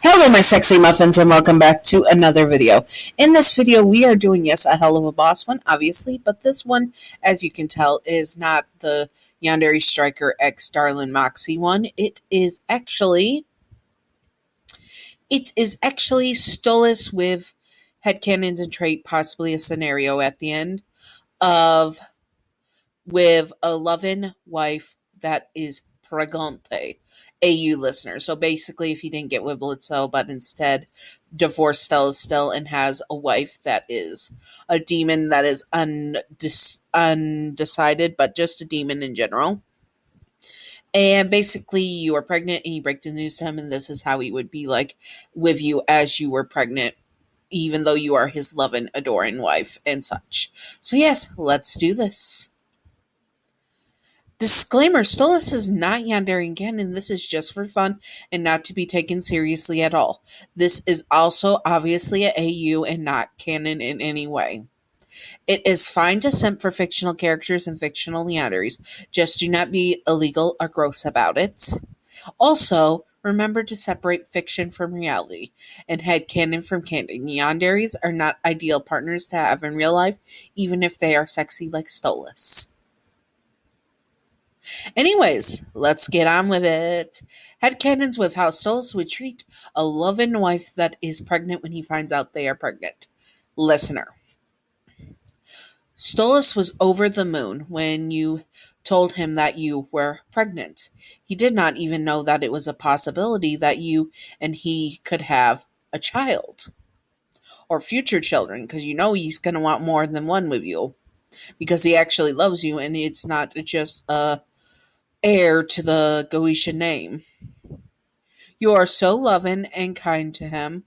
Hello, my sexy muffins, and welcome back to another video. In this video, we are doing, yes, a hell of a boss one, obviously, but this one, as you can tell, is not the Yandere Striker X Darlin Moxie one. It is actually Stolas with headcanons and trait, possibly a scenario at the end of with a loving wife that is pregante, AU listener. So basically, if he didn't get with Blitzo, but instead divorced still and has a wife that is a demon that is undecided, but just a demon in general. And basically, you are pregnant and you break the news to him, and this is how he would be like with you as you were pregnant, even though you are his loving, adoring wife and such. So, yes, let's do this. Disclaimer, Stolas is not Yandere canon. This is just for fun and not to be taken seriously at all. This is also obviously a AU and not canon in any way. It is fine to simp for fictional characters and fictional Yanderes. Just do not be illegal or gross about it. Also, remember to separate fiction from reality and headcanon from canon. Yanderes are not ideal partners to have in real life, even if they are sexy like Stolas. Anyways, let's get on with it. Headcanons with how Stolas would treat a loving wife that is pregnant when he finds out they are pregnant. Listener. Stolas was over the moon when you told him that you were pregnant. He did not even know that it was a possibility that you and he could have a child. Or future children, because you know he's going to want more than one with you. Because he actually loves you and it's not just a heir to the Goetia name. You are so loving and kind to him,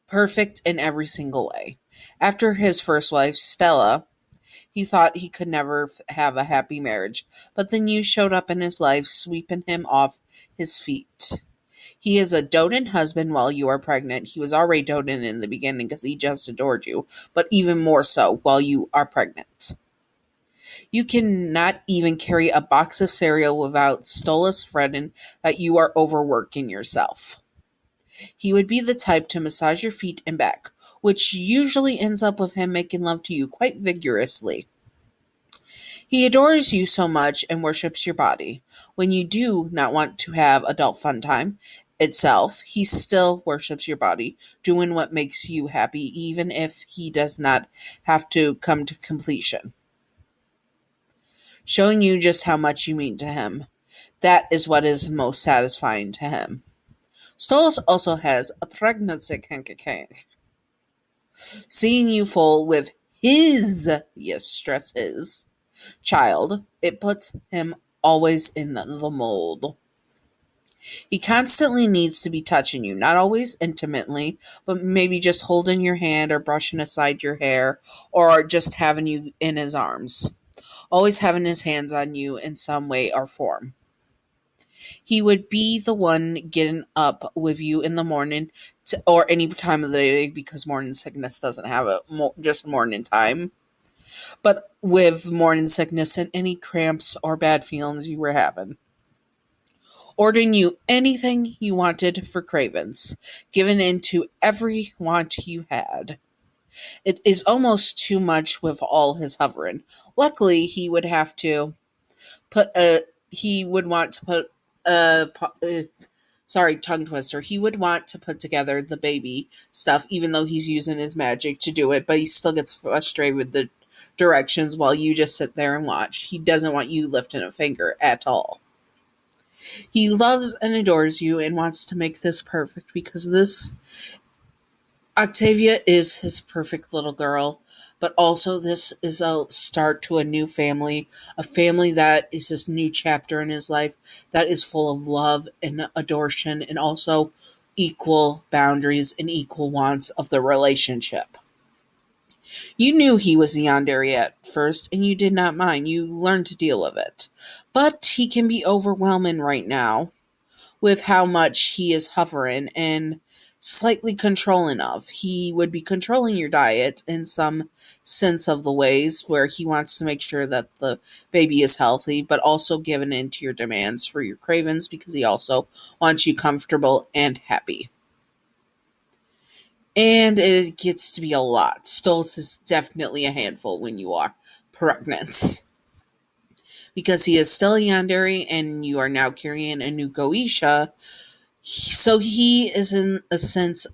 perfect in every single way. After his first wife, Stella, he thought he could never have a happy marriage, but then you showed up in his life, sweeping him off his feet. He is a doting husband while you are pregnant. He was already doting in the beginning because he just adored you, but even more so while you are pregnant. You cannot even carry a box of cereal without Stolas fretting that you are overworking yourself. He would be the type to massage your feet and back, which usually ends up with him making love to you quite vigorously. He adores you so much and worships your body. When you do not want to have adult fun time itself, he still worships your body, doing what makes you happy, even if he does not have to come to completion. Showing you just how much you mean to him. That is what is most satisfying to him. Stolas also has a pregnancy kink. Seeing you full with his, yes, stress his, child, it puts him always in the mold. He constantly needs to be touching you, not always intimately, but maybe just holding your hand or brushing aside your hair or just having you in his arms. Always having his hands on you in some way or form. He would be the one getting up with you in the morning or any time of the day because morning sickness doesn't have just morning time. But with morning sickness and any cramps or bad feelings you were having. Ordering you anything you wanted for cravings, giving in to every want you had. It is almost too much with all his hovering. Luckily, he would have to he would want to put tongue twister. He would want to put together the baby stuff, even though he's using his magic to do it, but he still gets frustrated with the directions while you just sit there and watch. He doesn't want you lifting a finger at all. He loves and adores you and wants to make this perfect because this Octavia is his perfect little girl, but also this is a start to a new family, a family that is this new chapter in his life that is full of love and adoration and also equal boundaries and equal wants of the relationship. You knew he was Yandere at first, and you did not mind. You learned to deal with it. But he can be overwhelming right now with how much he is hovering and slightly controlling of. He would be controlling your diet in some sense of the ways where he wants to make sure that the baby is healthy, but also giving in to your demands for your cravings because he also wants you comfortable and happy. And it gets to be a lot. Stolas is definitely a handful when you are pregnant. Because he is still a Yandere and you are now carrying a new Goisha. So he is in this sense,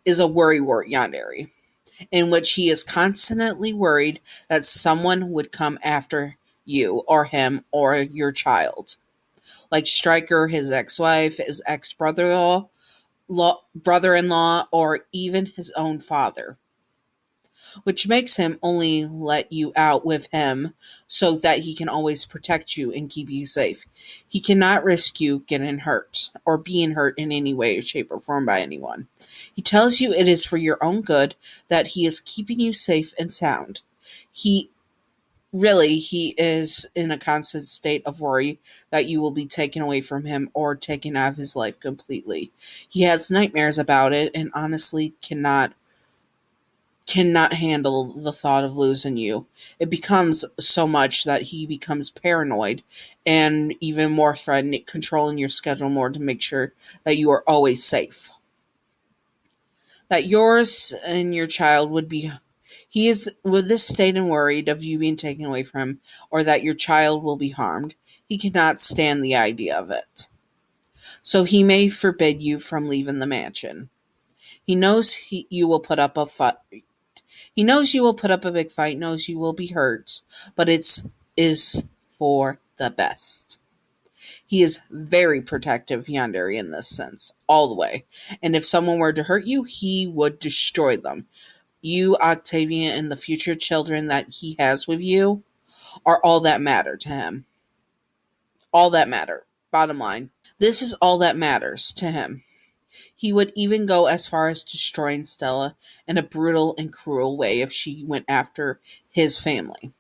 is a worrywart Yandere, in which he is constantly worried that someone would come after you or him or your child. Like Stryker, his ex-wife, his brother-in-law, or even his own father, which makes him only let you out with him so that he can always protect you and keep you safe. He cannot risk you getting hurt or being hurt in any way, shape, or form by anyone. He tells you it is for your own good, that he is keeping you safe and sound. He he is in a constant state of worry that you will be taken away from him or taken out of his life completely. He has nightmares about it and honestly cannot handle the thought of losing you. It becomes so much that he becomes paranoid and even more threatening, controlling your schedule more to make sure that you are always safe. That yours and your child would be. He is with this state and worried of you being taken away from him or that your child will be harmed. He cannot stand the idea of it. So he may forbid you from leaving the mansion. He knows you will put up a fight. He knows you will put up a big fight, knows you will be hurt, but it's is for the best. He is very protective, Yandere, in this sense, all the way. And if someone were to hurt you, he would destroy them. You, Octavia, and the future children that he has with you are all that matter to him. All that matter. Bottom line. This is all that matters to him. He would even go as far as destroying Stella in a brutal and cruel way if she went after his family.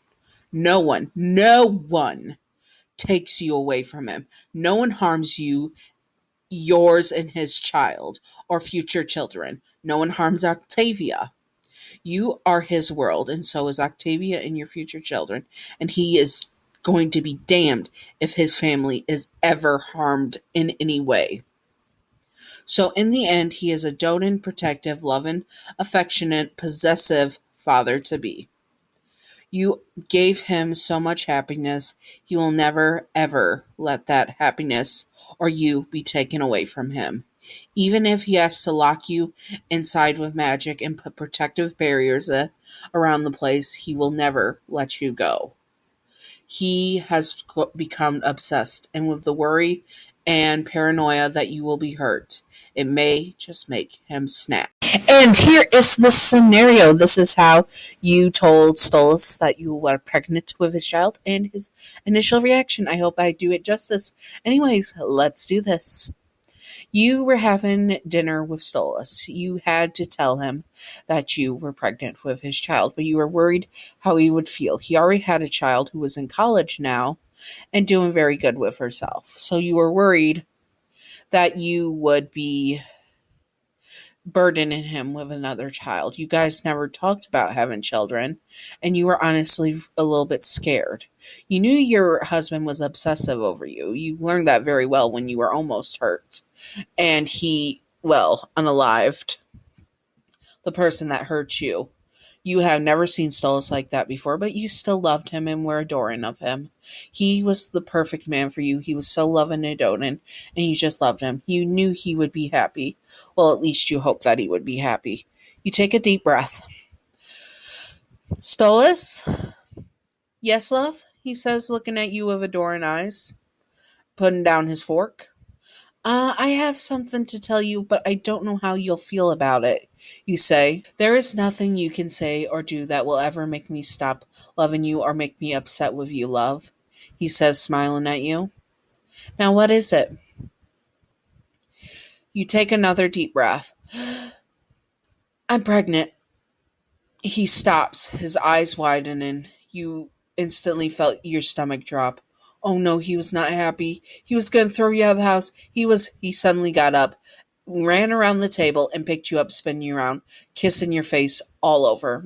No one takes you away from him. No one harms you, yours and his child, or future children. No one harms Octavia. You are his world, and so is Octavia and your future children, and he is going to be damned if his family is ever harmed in any way. So in the end, he is a doting, protective, loving, affectionate, possessive father to be. You gave him so much happiness, he will never, ever let that happiness or you be taken away from him. Even if he has to lock you inside with magic and put protective barriers around the place, he will never let you go. He has become obsessed, and with the worry and paranoia that you will be hurt, it may just make him snap. And here is the scenario. This is how you told Stolas that you were pregnant with his child and his initial reaction. I hope I do it justice. Anyways, let's do this. You were having dinner with Stolas. You had to tell him that you were pregnant with his child, but you were worried how he would feel. He already had a child who was in college now and doing very good with herself. So you were worried that you would be burdening him with another child. You guys never talked about having children, and you were honestly a little bit scared. You knew your husband was obsessive over you. You learned that very well when you were almost hurt. And he, well, unalived the person that hurt you. You have never seen Stolas like that before, but you still loved him and were adoring of him. He was the perfect man for you. He was so loving and doting, and you just loved him. You knew he would be happy. Well, at least you hoped that he would be happy. You take a deep breath. Stolas? Yes, love? He says, looking at you with adoring eyes, putting down his fork. I have something to tell you, but I don't know how you'll feel about it. You say, there is nothing you can say or do that will ever make me stop loving you or make me upset with you, love. He says, smiling at you. Now, what is it? You take another deep breath. I'm pregnant. He stops, his eyes widening. You instantly felt your stomach drop. Oh no, he was not happy. He was going to throw you out of the house. He suddenly got up, ran around the table, and picked you up, spinning you around, kissing your face all over.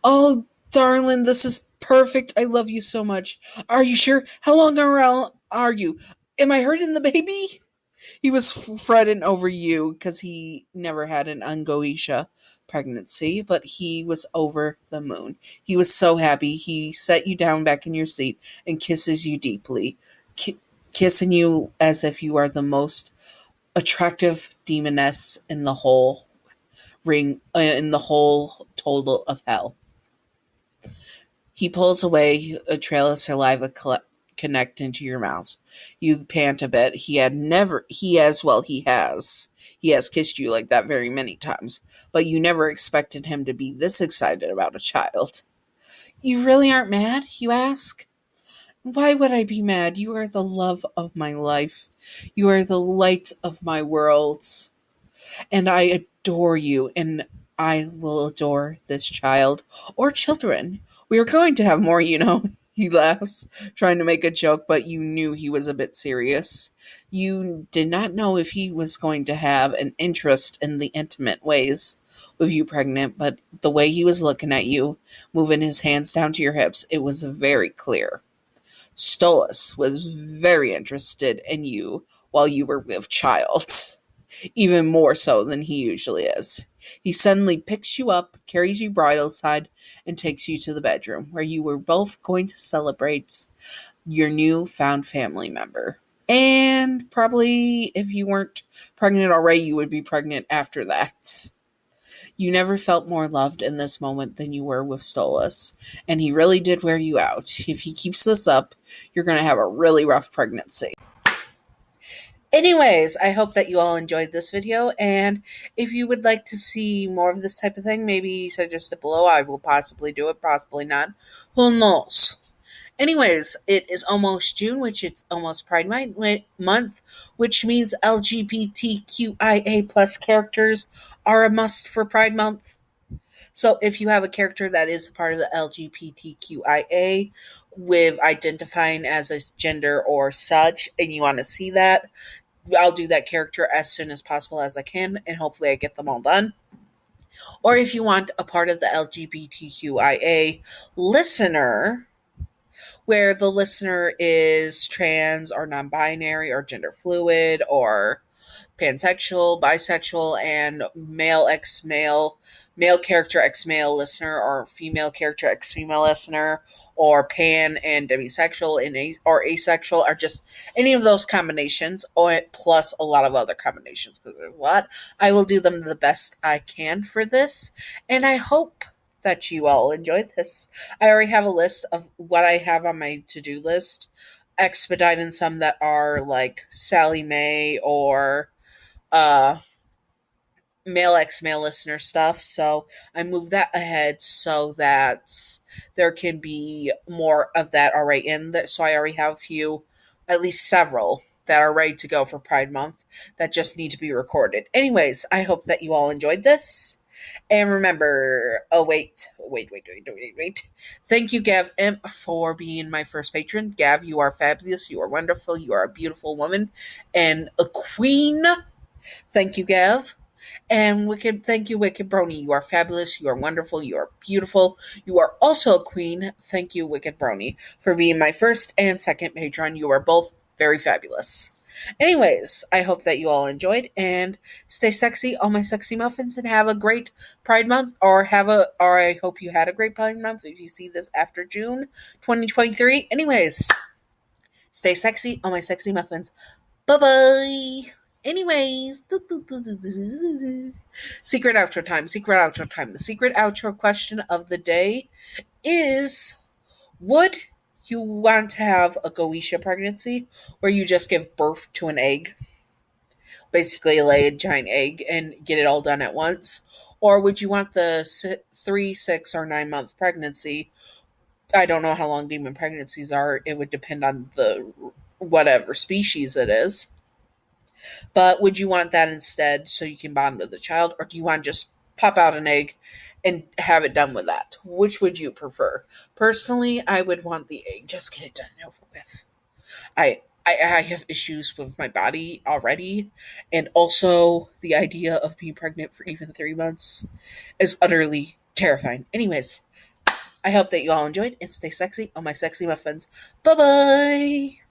Oh, darling, this is perfect. I love you so much. Are you sure? How long around are you? Am I hurting the baby? He was fretting over you because he never had an ungoisha pregnancy, but he was over the moon. He was so happy. He set you down back in your seat and kisses you deeply, kissing you as if you are the most attractive demoness in the whole in the whole total of hell. He pulls away, a trail of saliva connect into your mouth. You pant a bit. He has kissed you like that very many times, but you never expected him to be this excited about a child. You really aren't mad, you ask? Why would I be mad? You are the love of my life. You are the light of my world. And I adore you, and I will adore this child or children. We are going to have more, you know. He laughs, trying to make a joke, but you knew he was a bit serious. You did not know if he was going to have an interest in the intimate ways with you pregnant, but the way he was looking at you, moving his hands down to your hips, it was very clear. Stolas was very interested in you while you were with child. Even more so than he usually is. He suddenly picks you up, carries you bridal side, and takes you to the bedroom where you were both going to celebrate your new found family member. And probably if you weren't pregnant already, you would be pregnant after that. You never felt more loved in this moment than you were with Stolas, and he really did wear you out. If he keeps this up, you're going to have a really rough pregnancy. Anyways, I hope that you all enjoyed this video, and if you would like to see more of this type of thing, maybe suggest it below. I will possibly do it, possibly not. Who knows? Anyways, it is almost June, which it's almost Pride Month, which means LGBTQIA plus characters are a must for Pride Month. So if you have a character that is part of the LGBTQIA with identifying as a gender or such, and you want to see that, I'll do that character as soon as possible as I can, and hopefully I get them all done. Or if you want a part of the LGBTQIA listener, where the listener is trans or non-binary or gender fluid or pansexual, bisexual, and male character ex male listener, or female character ex female listener, or pan and demisexual and or asexual, or just any of those combinations, or plus a lot of other combinations because there's a lot. I will do them the best I can for this, and I hope that you all enjoyed this. I already have a list of what I have on my to-do list, expediting some that are like Sally Mae or uh male ex male listener stuff. So I moved that ahead so that there can be more of that already in that. So I already have a few, at least several, that are ready to go for Pride Month that just need to be recorded. Anyways, I hope that you all enjoyed this. And remember, wait. Thank you, Gav Imp, for being my first patron. Gav, you are fabulous. You are wonderful. You are a beautiful woman and a queen. Thank you, Gav. And thank you, Wicked Brony. You are fabulous. You are wonderful. You are beautiful. You are also a queen. Thank you, Wicked Brony, for being my first and second patron. You are both very fabulous. Anyways, I hope that you all enjoyed, and stay sexy, all my sexy muffins, and have a great Pride Month, or I hope you had a great Pride Month if you see this after June 2023. Anyways, stay sexy, all my sexy muffins. Bye-bye. Anyways, secret outro time. The secret outro question of the day is: would you want to have a Goetia pregnancy where you just give birth to an egg? Basically, lay a giant egg and get it all done at once? Or would you want the 3, 6, or 9-month pregnancy? I don't know how long demon pregnancies are. It would depend on the whatever species it is. But would you want that instead so you can bond with the child? Or do you want to just pop out an egg and have it done with that? Which would you prefer? Personally, I would want the egg. Just get it done and over with. I have issues with my body already. And also, the idea of being pregnant for even 3 months is utterly terrifying. Anyways, I hope that you all enjoyed and stay sexy on my sexy muffins. Bye-bye!